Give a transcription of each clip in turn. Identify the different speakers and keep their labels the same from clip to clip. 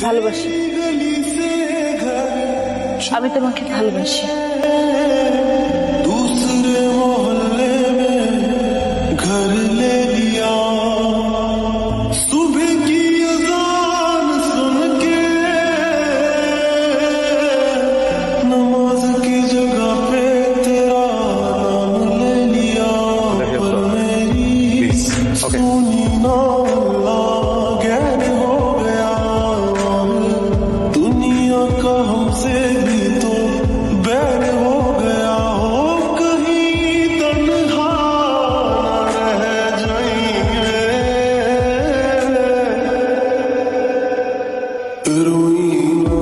Speaker 1: ভালোবাসি, আমি তোমাকে ভালোবাসি।
Speaker 2: दूसरे मोहल्ले में घर ले लिया, सुबह की अज़ान सुन के नमाज की जगह पे तेरा नाम ले लिया, पर मेरी सुनी ना गैर हो गया, दुनिया का हमसे भी तो बैर हो गया, हो कहीं तन्हा न रह जाएंगे, रोई ना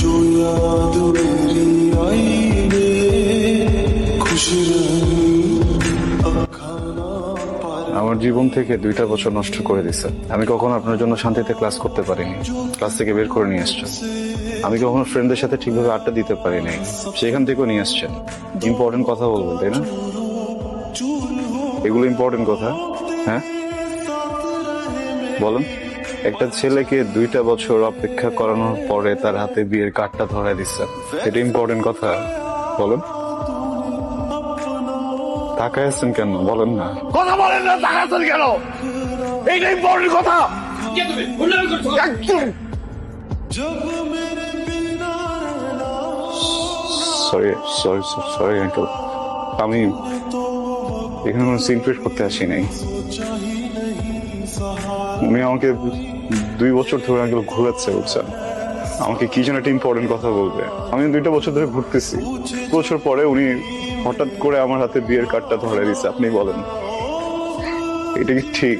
Speaker 2: जो याद मेरी आई रे, खुश रही अब खाना पार।
Speaker 3: আমার জীবন থেকে 2টা বছর নষ্ট করে দিছে। আমি কখনো আপনার জন্য শান্তিতে ক্লাস করতে পারিনি, ক্লাস থেকে বের করে নিয়ে আসছেন। আমি কখনো ফ্রেন্ডদের সাথে ঠিকভাবে আড্ডা দিতে পারিনি, সেখান থেকেও নিয়ে আসছেন। ইম্পর্টেন্ট কথা বলবেন, তাই না? এগুলো ইম্পর্টেন্ট কথা, হ্যাঁ বলুন। একটা ছেলেকে 2টা বছর অপেক্ষা করানোর পরে তার হাতে বিয়ের কার্ডটা ধরায় দিচ্ছেন, এটা ইম্পর্টেন্ট কথা? বলুন। তাকায় আছেন কেন বলেন না?
Speaker 4: কথা বলেন না, তাকাচ্ছেন কেন? এইটা ইম্পর্টেন্ট কথা।
Speaker 3: সরি সরি সরি আঙ্কেল, আমি এখানে কোনো সিনক্রেট করতে আসি নাই। উনি আমাকে 2 বছর ধরে আঙ্কেল ঘুরাচ্ছে, বুঝছেন? আমাকে কি যেন একটা ইম্পর্টেন্ট কথা বলবে। আমি 2টা বছর ধরে ঘুরতেছি, বছর পরে উনি হঠাৎ করে আমার হাতে বিয়ের কার্ডটা ধরে দিচ্ছে। আপনি বলেন এটা কি ঠিক?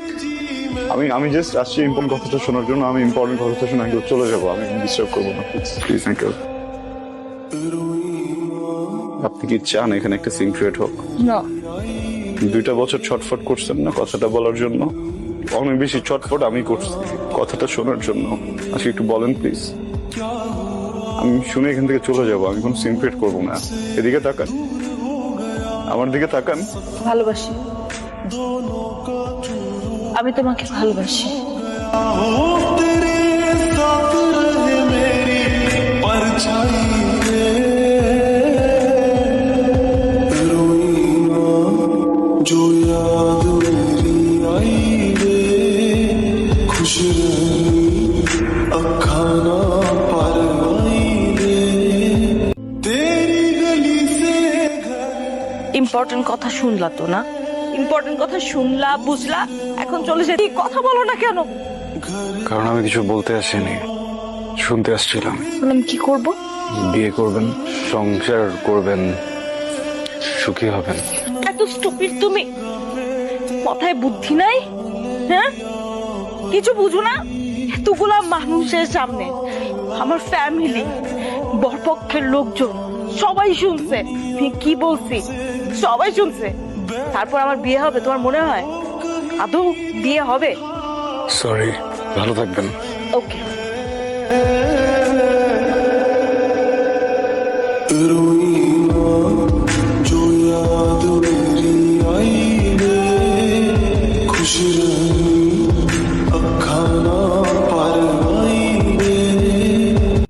Speaker 3: আমি জাস্ট আসছি ইম্পর্টেন্ট কথাটা শোনার জন্য। আমি ইম্পর্টেন্ট কথাটা শুনে আঙ্কেল চলে যাবো, আমি ডিস্টার্ব করবো না, প্লিজ আঙ্কেল। আপনি কি চান এখানে একটা সিন ক্রিয়েট হোক?
Speaker 1: না,
Speaker 3: 2টা বছর ছটফট করছেন না কথাটা বলার জন্য? অনেক বেশি ছটফট আমি করছি কথাটা শোনার জন্য। আজকে একটু বলেন প্লিজ, আমি শুনে এখান থেকে চলে যাবো। আমি কোনো সিন ক্রিয়েট করবো না। এদিকে তাকান, আমার দিকে তাকান।
Speaker 1: ভালোবাসি, আমি তোমাকে ভালোবাসি।
Speaker 2: हो तेरे साथ रहे मेरी परछाई रे, रोई ना जो याद मेरी आई रे, खुश रही अब खाना पर आई रे, तेरी गली से घर।
Speaker 1: ইম্পর্টেন্ট কথা শুনলা তো না? ইম্পর্টেন্ট কথা শুনলা, বুঝলা, এখন চলে যেতে কথা বলো না কেন?
Speaker 3: কারণ আমি কিছু বলতে আসিনি, শুনতে আসছিলাম।
Speaker 1: আমি কি করব?
Speaker 3: বিয়ে করবেন, সংসার করবেন, সুখী হবেন।
Speaker 1: এত স্টুপিড তুমি? মাথায় বুদ্ধি নাই? হ্যাঁ, কিছু বুঝো না? এতগুলা মানুষের সামনে আমার ফ্যামিলি, বরপক্ষের লোকজন সবাই শুনছে আমি কি বলছি, সবাই শুনছে। তারপর আমার বিয়ে হবে তোমার মনে হয়? আদৌ বিয়ে হবে?
Speaker 3: সরি, ভালো থাকবেন।
Speaker 1: ওকে।